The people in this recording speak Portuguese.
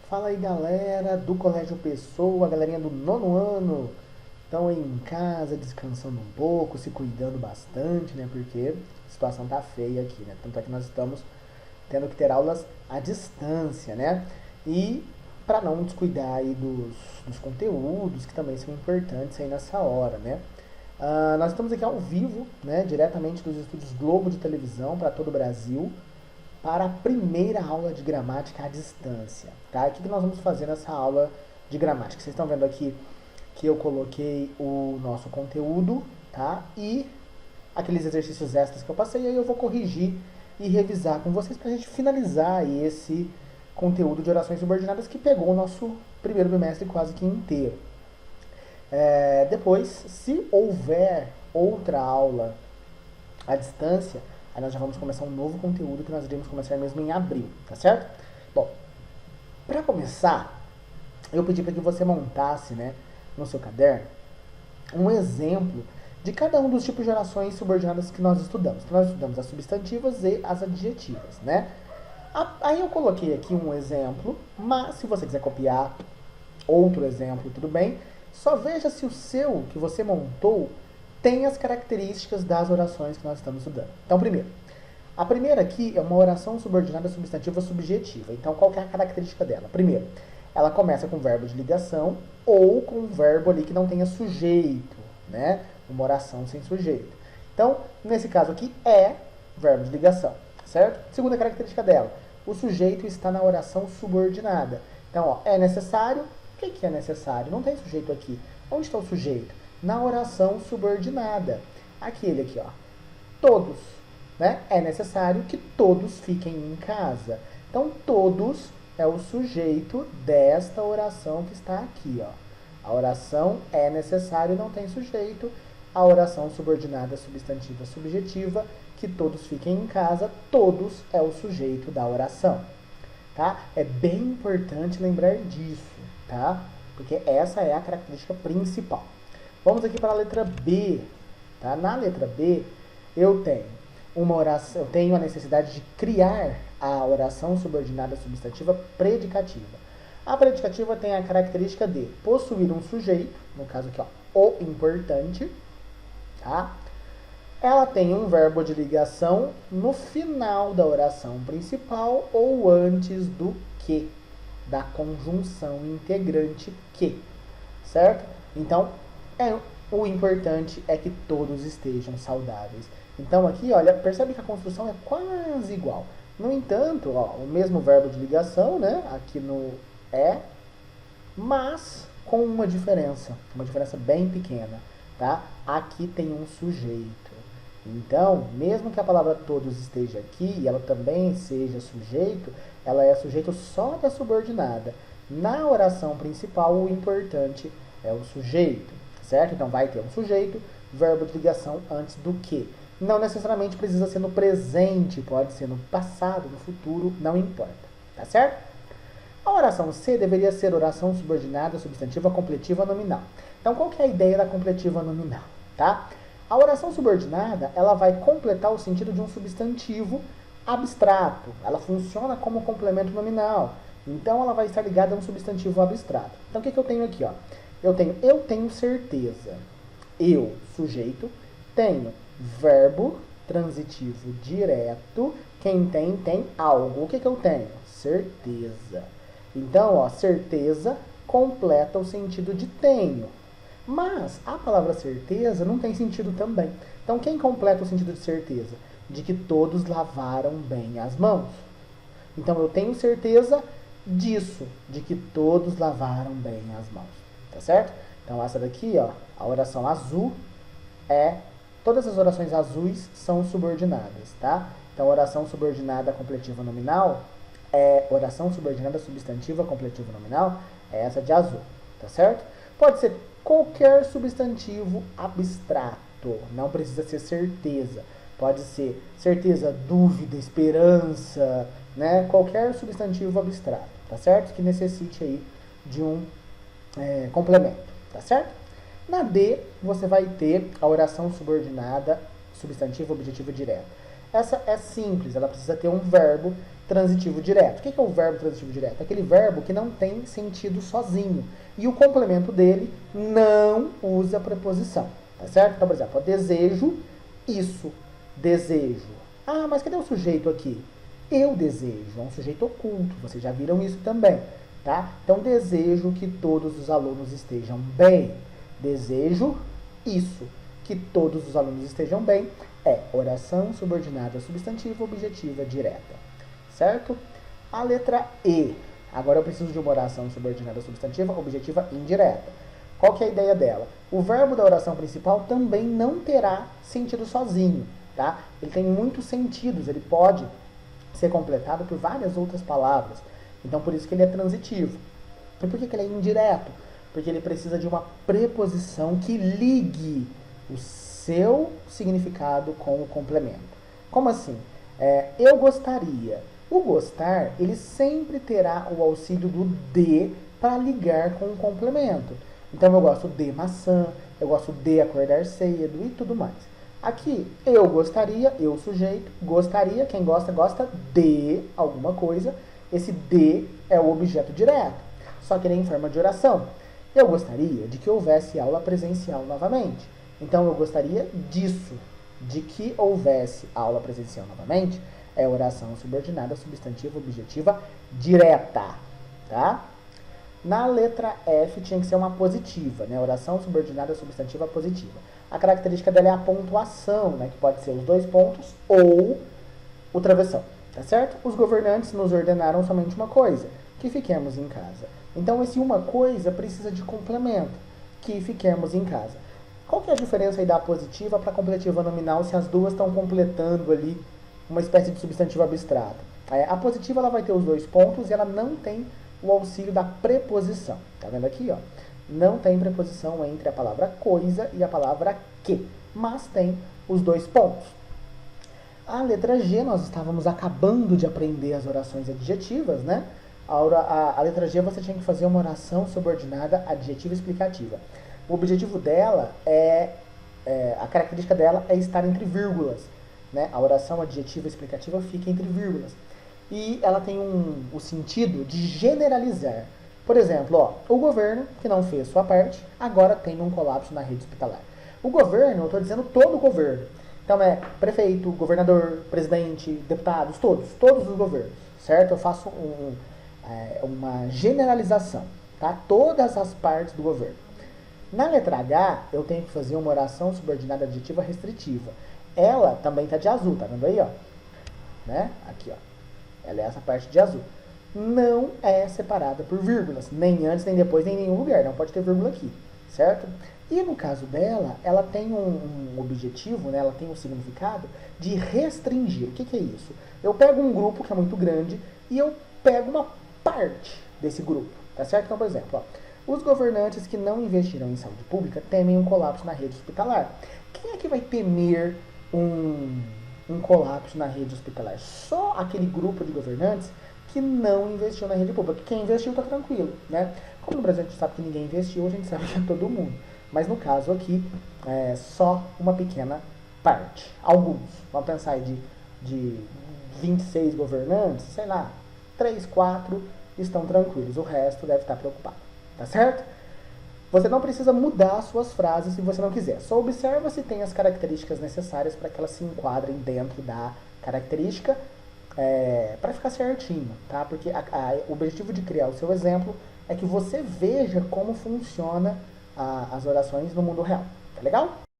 Fala aí, galera do Colégio Pessoa, a galerinha do nono ano. Estão aí em casa, descansando um pouco, se cuidando bastante, né? Porque a situação tá feia aqui, né? Tanto é que nós estamos tendo que ter aulas à distância, né? E para não descuidar aí dos conteúdos que também são importantes aí nessa hora, né? Nós estamos aqui ao vivo, né? Diretamente dos estúdios Globo de televisão para todo o Brasil para a primeira aula de gramática à distância, tá? O que nós vamos fazer nessa aula de gramática? Vocês estão vendo aqui que eu coloquei o nosso conteúdo, tá? E aqueles exercícios extras que eu passei, aí eu vou corrigir e revisar com vocês para a gente finalizar esse conteúdo de orações subordinadas que pegou o nosso primeiro bimestre quase que inteiro. Depois, se houver outra aula à distância, aí nós já vamos começar um novo conteúdo que nós iremos começar mesmo em abril, tá certo? Bom, para começar, eu pedi para que você montasse, né, no seu caderno, um exemplo de cada um dos tipos de orações subordinadas que nós estudamos. Nós estudamos as substantivas e as adjetivas, né? Aí eu coloquei aqui um exemplo, mas se você quiser copiar outro exemplo, tudo bem. Só veja se o seu, que você montou, tem as características das orações que nós estamos estudando. Então, primeiro, a primeira aqui é uma oração subordinada substantiva subjetiva. Então, qual que é a característica dela? Primeiro, ela começa com verbo de ligação ou com um verbo ali que não tenha sujeito, né? Uma oração sem sujeito. Então, nesse caso aqui, é verbo de ligação, certo? Segunda característica dela, o sujeito está na oração subordinada. Então, ó, é necessário. O que é necessário? Não tem sujeito aqui. Onde está o sujeito? Na oração subordinada. Aquele aqui, ó. Todos. Né? É necessário que todos fiquem em casa. Então, todos é o sujeito desta oração que está aqui, ó. A oração é necessário, não tem sujeito. A oração subordinada substantiva subjetiva, que todos fiquem em casa, todos é o sujeito da oração. Tá? É bem importante lembrar disso, tá? Porque essa é a característica principal. Vamos aqui para a letra B, tá? Na letra B, eu tenho a necessidade de criar a oração subordinada substantiva predicativa. A predicativa tem a característica de possuir um sujeito, no caso aqui, ó, o importante, tá? Ela tem um verbo de ligação no final da oração principal ou antes do que, da conjunção integrante que, certo? Então, o importante é que todos estejam saudáveis. Então aqui, olha, percebe que a construção é quase igual. No entanto, ó, o mesmo verbo de ligação, né? Aqui no é, mas com uma diferença bem pequena, tá? Aqui tem um sujeito. Então, mesmo que a palavra todos esteja aqui e ela também seja sujeito, ela é sujeito só da subordinada. Na oração principal, o importante é o sujeito, certo? Então, vai ter um sujeito, verbo de ligação antes do que. Não necessariamente precisa ser no presente, pode ser no passado, no futuro, não importa, tá certo? A oração C deveria ser oração subordinada, substantiva, completiva, nominal. Então, qual que é a ideia da completiva nominal, tá? A oração subordinada, ela vai completar o sentido de um substantivo abstrato. Ela funciona como complemento nominal. Então, ela vai estar ligada a um substantivo abstrato. Então, o que eu tenho aqui? Ó? Eu tenho certeza. Eu, sujeito, tenho verbo transitivo direto. Quem tem algo. O que eu tenho? Certeza. Então, ó, certeza completa o sentido de tenho. Mas a palavra certeza não tem sentido também. Então, quem completa o sentido de certeza? De que todos lavaram bem as mãos. Então, eu tenho certeza disso, de que todos lavaram bem as mãos. Tá certo? Então, essa daqui, ó, a oração azul todas as orações azuis são subordinadas, tá? Então, oração subordinada completiva nominal oração subordinada substantiva completiva nominal é essa de azul, tá certo? Pode ser qualquer substantivo abstrato, não precisa ser certeza. Pode ser certeza, dúvida, esperança, né? Qualquer substantivo abstrato, tá certo? Que necessite aí de um complemento, tá certo? Na D, você vai ter a oração subordinada substantivo, objetivo direto. Essa é simples, ela precisa ter um verbo transitivo direto. O que é o verbo transitivo direto? Aquele verbo que não tem sentido sozinho. E o complemento dele não usa preposição. Tá certo? Então, por exemplo, desejo isso. Desejo. Ah, mas cadê o sujeito aqui? Eu desejo. É um sujeito oculto. Vocês já viram isso também. Tá? Então, desejo que todos os alunos estejam bem. Desejo isso. Que todos os alunos estejam bem. É oração subordinada substantiva objetiva direta. Certo? A letra E. Agora eu preciso de uma oração subordinada substantiva objetiva indireta. Qual que é a ideia dela? O verbo da oração principal também não terá sentido sozinho. Tá? Ele tem muitos sentidos. Ele pode ser completado por várias outras palavras. Então, por isso que ele é transitivo. E por que ele é indireto? Porque ele precisa de uma preposição que ligue o seu significado com o complemento. Como assim? Eu gostaria. O gostar, ele sempre terá o auxílio do de para ligar com o complemento. Então, eu gosto de maçã, eu gosto de acordar cedo e tudo mais. Aqui, eu gostaria, eu sujeito, gostaria, quem gosta, gosta de alguma coisa. Esse de é o objeto direto, só que ele é em forma de oração. Eu gostaria de que houvesse aula presencial novamente. Então, eu gostaria disso, de que houvesse aula presencial novamente, é oração subordinada substantiva objetiva direta, tá? Na letra F tinha que ser uma positiva, né? Oração subordinada substantiva positiva. A característica dela é a pontuação, né? Que pode ser os 2 pontos ou o travessão, tá certo? Os governantes nos ordenaram somente uma coisa, que fiquemos em casa. Então, esse uma coisa precisa de complemento, que fiquemos em casa. Qual que é a diferença aí da positiva para a completiva nominal se as duas estão completando ali uma espécie de substantivo abstrato? A positiva ela vai ter os 2 pontos e ela não tem o auxílio da preposição. Tá vendo aqui, ó? Não tem preposição entre a palavra coisa e a palavra que, mas tem os 2 pontos. A letra G, nós estávamos acabando de aprender as orações adjetivas, né? A letra G você tinha que fazer uma oração subordinada adjetiva explicativa. O objetivo dela a característica dela é estar entre vírgulas, né? A oração adjetiva explicativa fica entre vírgulas. E ela tem o sentido de generalizar. Por exemplo, ó, o governo, que não fez sua parte, agora tem um colapso na rede hospitalar. O governo, eu estou dizendo todo o governo. Então é prefeito, governador, presidente, deputados, todos os governos, certo? Eu faço uma generalização, tá? Todas as partes do governo. Na letra H, eu tenho que fazer uma oração subordinada adjetiva restritiva. Ela também está de azul, tá vendo aí, ó? Né? Aqui, ó. Ela é essa parte de azul. Não é separada por vírgulas, nem antes, nem depois, nem em nenhum lugar. Não pode ter vírgula aqui, certo? E no caso dela, ela tem um objetivo, né? Ela tem um significado de restringir. O que é isso? Eu pego um grupo que é muito grande e eu pego uma parte desse grupo, tá certo? Então, por exemplo, ó, os governantes que não investiram em saúde pública temem um colapso na rede hospitalar. Quem é que vai temer um colapso na rede hospitalar? Só aquele grupo de governantes que não investiu na rede pública. Quem investiu está tranquilo, né? Como no Brasil a gente sabe que ninguém investiu, a gente sabe que é todo mundo. Mas no caso aqui, é só uma pequena parte. Alguns. Vamos pensar aí de 26 governantes, sei lá, 3, 4 estão tranquilos. O resto deve estar preocupado. Tá certo? Você não precisa mudar suas frases se você não quiser. Só observa se tem as características necessárias para que elas se enquadrem dentro da característica para ficar certinho, tá? Porque o objetivo de criar o seu exemplo é que você veja como funciona as orações no mundo real. Tá legal?